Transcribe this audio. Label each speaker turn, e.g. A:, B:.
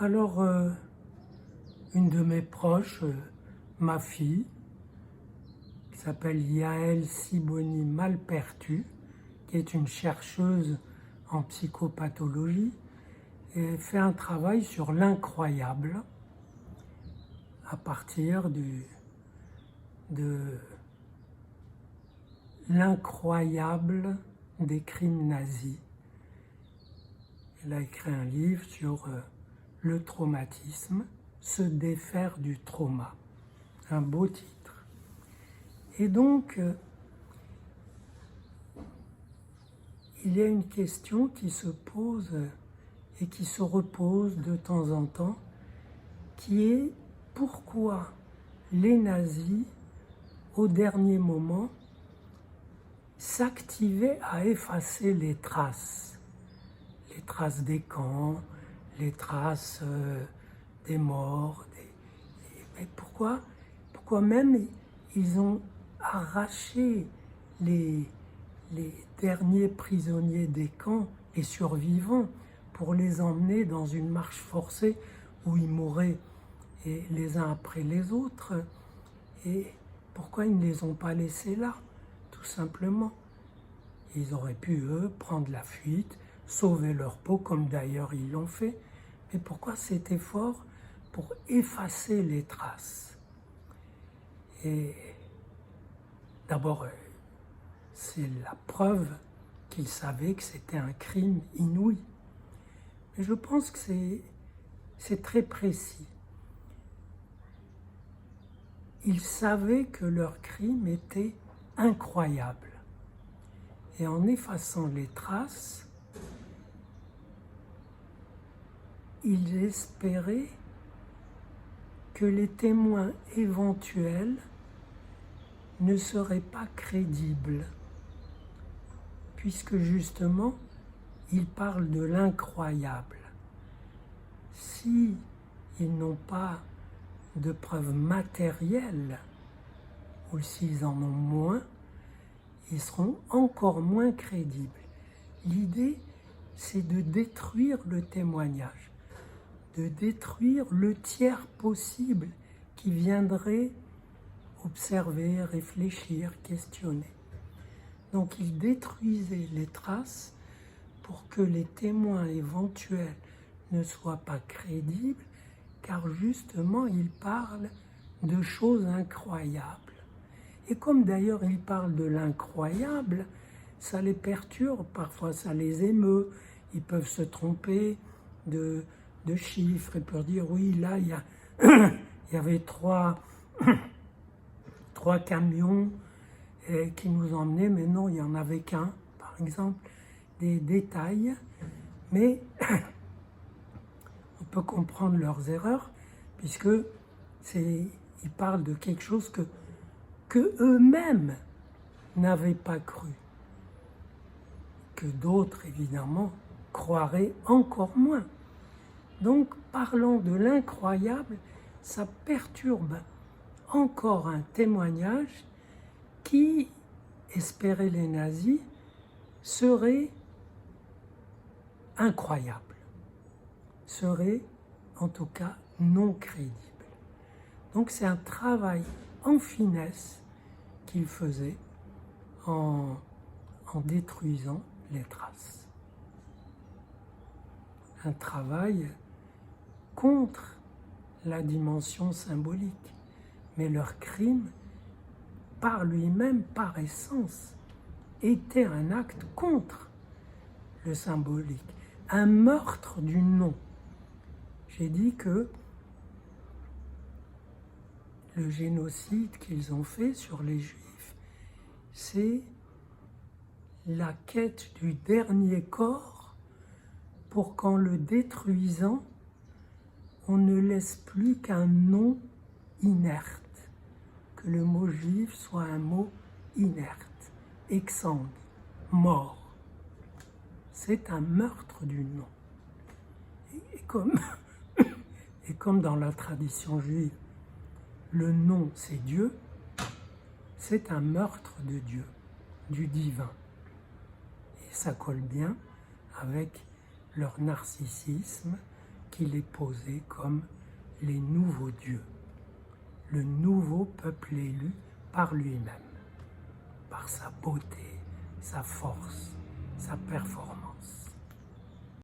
A: Alors, une de mes proches, ma fille, qui s'appelle Yael Siboni Malpertu, qui est une chercheuse en psychopathologie, et fait un travail sur l'incroyable à partir de l'incroyable des crimes nazis. Elle a écrit un livre sur le traumatisme, se défaire du trauma. Un beau titre. Et donc, il y a une question qui se pose et qui se repose de temps en temps, qui est pourquoi les nazis, au dernier moment, s'activaient à effacer les traces des camps, les traces des morts. Mais pourquoi même ils ont arraché les derniers prisonniers des camps, les survivants, pour les emmener dans une marche forcée où ils mouraient et les uns après les autres. Et pourquoi ils ne les ont pas laissés là, tout simplement? Ils auraient pu, eux, prendre la fuite, sauver leur peau, comme d'ailleurs ils l'ont fait. Mais pourquoi cet effort pour effacer les traces? Et d'abord, c'est la preuve qu'ils savaient que c'était un crime inouï. Mais je pense que c'est très précis. Ils savaient que leur crime était incroyable. Et en effaçant les traces, ils espéraient que les témoins éventuels ne seraient pas crédibles, puisque justement, ils parlent de l'incroyable. Si ils n'ont pas de preuves matérielles, ou s'ils en ont moins, ils seront encore moins crédibles. L'idée, c'est de détruire le témoignage, de détruire le tiers possible qui viendrait observer, réfléchir, questionner. Donc ils détruisaient les traces pour que les témoins éventuels ne soient pas crédibles, car justement ils parlent de choses incroyables. Et comme d'ailleurs ils parlent de l'incroyable, ça les perturbe, parfois ça les émeut, ils peuvent se tromper de chiffres, ils peuvent dire oui, là il y avait trois camions qui nous emmenaient, mais non, il n'y en avait qu'un, par exemple, des détails, mais on peut comprendre leurs erreurs, puisque ils parlent de quelque chose que eux-mêmes n'avaient pas cru, que d'autres, évidemment, croiraient encore moins. Donc, parlant de l'incroyable, ça perturbe encore un témoignage qui, espéraient les nazis, serait incroyable, serait en tout cas non crédible. Donc c'est un travail en finesse qu'ils faisaient en détruisant les traces. Un travail contre la dimension symbolique. Mais leur crime, par lui-même, par essence, était un acte contre le symbolique, un meurtre du non. J'ai dit que le génocide qu'ils ont fait sur les Juifs, c'est la quête du dernier corps pour qu'en le détruisant, on ne laisse plus qu'un nom inerte, que le mot juif soit un mot inerte, exsangue, mort. C'est un meurtre du nom. Et comme dans la tradition juive, le nom c'est Dieu, c'est un meurtre de Dieu, du divin. Et ça colle bien avec leur narcissisme, qu'il est posé comme les nouveaux dieux, le nouveau peuple élu par lui-même, par sa beauté, sa force, sa performance.